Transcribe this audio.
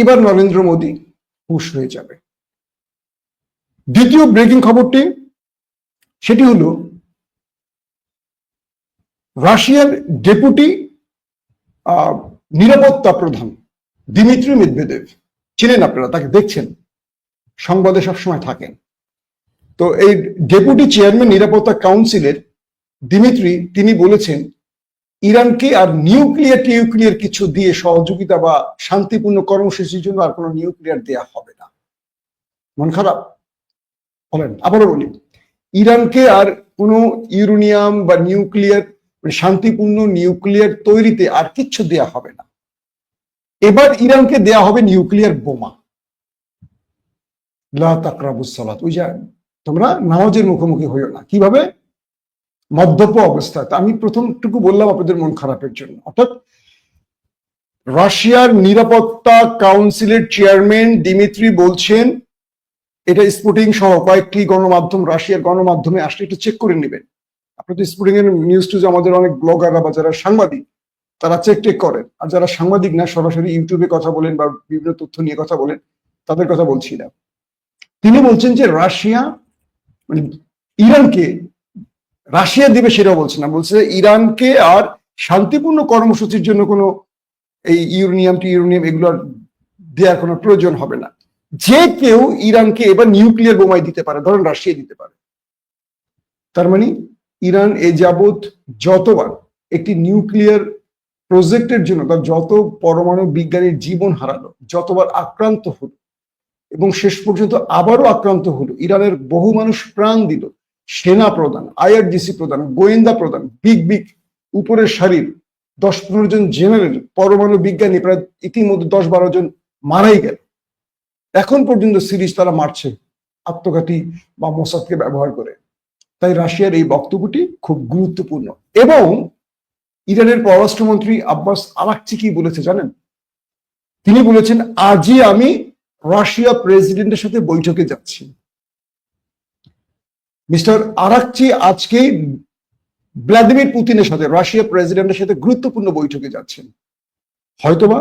এবার নরেন্দ্র মোদী হুঁশ হয়ে যাবে। দ্বিতীয় ব্রেকিং খবরটি সেটি হলো রাশিয়ার ডেপুটি নিরাপত্তা প্রধান দিমিত্রি মেদভেদেভ, চিনেন আপনারা, তাকে দেখছেন, সংবাদে সবসময় থাকেন। তো এই ডেপুটি চেয়ারম্যান নিরাপত্তা কাউন্সিলের দিমিত্রি, তিনি বলেছেন ইরানকে আর নিউক্লিয়ার কিছু দিয়ে সহযোগিতা বা শান্তিপূর্ণ কর্মসূচির জন্য আর কোনো নিউক্লিয়ার দেয়া হবে না। মন খারাপ? বলেন, আবারও বলি, ইরানকে আর কোনো ইউরেনিয়াম বা নিউক্লিয়ার, শান্তিপূর্ণ নিউক্লিয়ার তৈরিতে আর কিচ্ছু দেয়া হবে না। এবার ইরানকে দেয়া হবে নিউক্লিয়ার বোমা। লা তাকরাবুস সালাত, ওই যে তোমরা নামাজের মুখোমুখি হইও না। কিভাবে? মদ্যপ অবস্থায়। আমি প্রথমটুকু বললাম আপনাদের মন খারাপের জন্য। অর্থাৎ রাশিয়ার নিরাপত্তা কাউন্সিলের চেয়ারম্যান দিমিত্রি বলছেন, এটা স্পুটিং সহ কয়েকটি গণমাধ্যম, রাশিয়ার গণমাধ্যমে আসলে একটু চেক করে নেবেন। আপনি তো স্পুটিং এর নিউজ টুজ আমাদের অনেক ব্লগাররা বা যারা সাংবাদিক তারা চেক টেক করেন, আর যারা সাংবাদিক না সরাসরি ইউটিউবে কথা বলেন বা বিভিন্ন তথ্য নিয়ে কথা বলেন, তাদের কথা বলছি না। তিনি বলছেন যে রাশিয়া মানে ইরানকে, রাশিয়া দিবে সেটা বলছে না, বলছে ইরানকে আর শান্তিপূর্ণ কর্মসূচির জন্য কোনো এই ইউরেনিয়াম এগুলো দেওয়ার কোনো প্রয়োজন হবে না। যে কেউ ইরানকে এবার নিউক্লিয়ার বোমাই দিতে পারে, ধরেন রাশিয়া দিতে পারে। তার মানে ইরান এ যাবৎ যতবার একটি নিউক্লিয়ার প্রজেক্টের জন্য তার যত পরমাণু বিজ্ঞানীর জীবন হারালো, যতবার আক্রান্ত হলো এবং শেষ পর্যন্ত আবারও আক্রান্ত হলো, ইরানের বহু মানুষ প্রাণ দিল, সেনা প্রধান, আইআরজিসি প্রধান, গোয়েন্দা প্রধান, বিগ উপরের সারির 10-15 জন জেনারেল, পরমাণু বিজ্ঞানী প্রায় ইতিমধ্যে 10-12 জন মারাই গেল। এখন পর্যন্ত সিরিজ তারা মারছে আত্মঘাতী বা মোসাদকে ব্যবহার করে। তাই রাশিয়ার এই বক্তব্যটি খুব গুরুত্বপূর্ণ। এবং ইরানের পররাষ্ট্রমন্ত্রী আব্বাস আরাকচি কি বলেছে জানেন? তিনি বলেছেন, আজই আমি রাশিয়া প্রেসিডেন্টের সাথে বৈঠকে যাচ্ছি। মিস্টার আরাকচি আজকে ভ্লাদিমির পুতিনের সাথে, রাশিয়া প্রেসিডেন্টের সাথে গুরুত্বপূর্ণ বৈঠকে যাচ্ছেন। হয়তোবা